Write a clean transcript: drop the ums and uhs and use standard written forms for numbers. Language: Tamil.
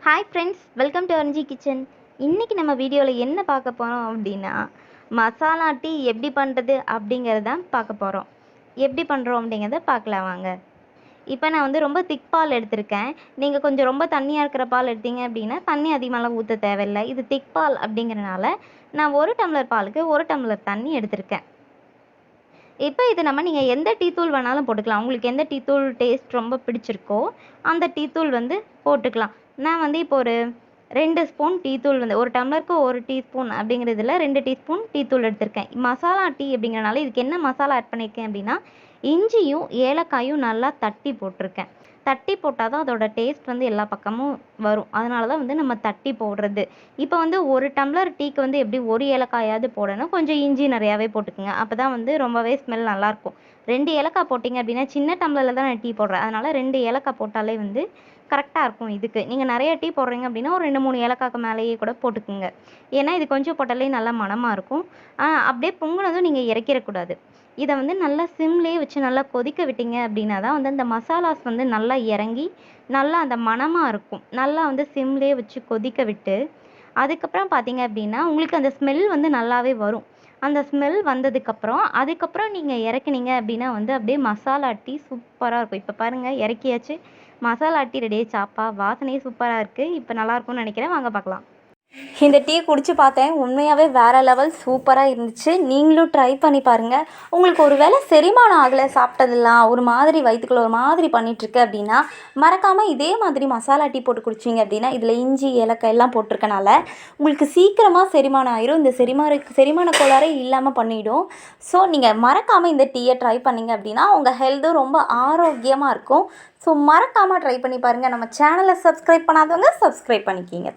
Hi friends, welcome to urge kitchen. இன்றைக்கி நம்ம வீடியோவில் என்ன பார்க்க போகிறோம் அப்படின்னா, மசாலா டீ எப்படி பண்ணுறது அப்படிங்கிறது தான் பார்க்க போகிறோம். எப்படி பண்ணுறோம் அப்படிங்கிறத பார்க்கலாம் வாங்க. இப்போ நான் வந்து ரொம்ப திக் பால் எடுத்திருக்கேன். நீங்கள் கொஞ்சம் ரொம்ப தண்ணியாக இருக்கிற பால் எடுத்தீங்க அப்படின்னா தண்ணி அதிகமாகலாம் ஊற்ற தேவையில்லை. இது திக் பால் அப்படிங்கிறனால நான் 1 டம்ளர் பாலுக்கு 1 டம்ளர் தண்ணி எடுத்திருக்கேன். இப்போ இது நீங்கள் எந்த டீ தூள் வேணாலும் போட்டுக்கலாம். உங்களுக்கு எந்த டீ தூள் டேஸ்ட் ரொம்ப பிடிச்சிருக்கோ அந்த டீ தூள் வந்து போட்டுக்கலாம். நான் வந்து இப்போ ஒரு 2 ஸ்பூன் டீ தூள் வந்து 1 டம்ளருக்கு 1 டீஸ்பூன் அப்படிங்கிறதுல 2 டீஸ்பூன் டீ தூள் எடுத்திருக்கேன். மசாலா டீ அப்படிங்கிறனால இதுக்கு என்ன மசாலா ஆட் பண்ணியிருக்கேன் அப்படின்னா, இஞ்சியும் ஏலக்காயும் நல்லா தட்டி போட்டிருக்கேன். தட்டி போட்டால் தான் அதோட டேஸ்ட் வந்து எல்லா பக்கமும் வரும். அதனால தான் வந்து நம்ம தட்டி போடுறது. இப்போ வந்து 1 டம்ளர் டீக்கு வந்து எப்படி 1 ஏலக்காயாவது போடணும். கொஞ்சம் இஞ்சி நிறையாவே போட்டுக்குங்க. அப்போ தான் வந்து ரொம்பவே ஸ்மெல் நல்லாயிருக்கும். 2 ஏலக்காய் போட்டிங்க அப்படின்னா, சின்ன டம்ளரில் தான் நான் டீ போடுறேன். அதனால் 2 ஏலக்காய் போட்டாலே வந்து கரெக்டாக இருக்கும். இதுக்கு நீங்கள் நிறைய டீ போடுறீங்க அப்படின்னா ஒரு 2, 3 ஏலக்காய்க்கு மேலேயே கூட போட்டுக்குங்க. ஏன்னா இது கொஞ்சம் போட்டாலே நல்லா மணமாக இருக்கும். அப்படியே பொங்குனதும் நீங்கள் இறக்கிடக்கூடாது. இதை வந்து நல்லா சிம்லேயே வச்சு நல்லா கொதிக்க விட்டீங்க அப்படின்னா தான் வந்து அந்த மசாலாஸ் வந்து நல்லா இறங்கி நல்லா அந்த மணமாக இருக்கும். நல்லா வந்து சிம்லேயே வச்சு கொதிக்க விட்டு அதுக்கப்புறம் பார்த்தீங்க அப்படின்னா உங்களுக்கு அந்த ஸ்மெல் வந்து நல்லாவே வரும். அந்த ஸ்மெல் அதுக்கப்புறம் நீங்கள் இறக்குனீங்க அப்படின்னா வந்து அப்படியே மசாலா டீ சூப்பராக இருக்கும். இப்போ பாருங்கள், இறக்கியாச்சு. மசாலா டீ ரெடி ஆயிடுச்சாப்பா. வாசனையே சூப்பராக இருக்குது. இப்போ நல்லாயிருக்கும்னு நினைக்கிறேன். வாங்க பார்க்கலாம். இந்த டீ குடிச்சு பார்த்தேன். உண்மையாகவே வேறு லெவல் சூப்பராக இருந்துச்சு. நீங்களும் ட்ரை பண்ணி பாருங்கள். உங்களுக்கு ஒரு வேளை செரிமானம் ஆகலை, சாப்பிட்டதெல்லாம் ஒரு மாதிரி வயிற்றுக்குள்ள ஒரு மாதிரி பண்ணிகிட்ருக்கு அப்படின்னா, மறக்காமல் இதே மாதிரி மசாலா டீ போட்டு குடிச்சிங்க அப்படின்னா, இதில் இஞ்சி ஏலக்காய் எல்லாம் போட்டிருக்கனால உங்களுக்கு சீக்கிரமாக செரிமானம் ஆயிரும். இந்த செரிமான கோளாறே இல்லாமல் பண்ணிவிடும். ஸோ நீங்கள் மறக்காமல் இந்த டீயை ட்ரை பண்ணிங்க அப்படின்னா உங்கள் ஹெல்த்தும் ரொம்ப ஆரோக்கியமாக இருக்கும். ஸோ மறக்காமல் ட்ரை பண்ணி பாருங்கள். நம்ம சேனலை சப்ஸ்கிரைப் பண்ணாதவங்க சப்ஸ்கிரைப் பண்ணிக்கிங்க.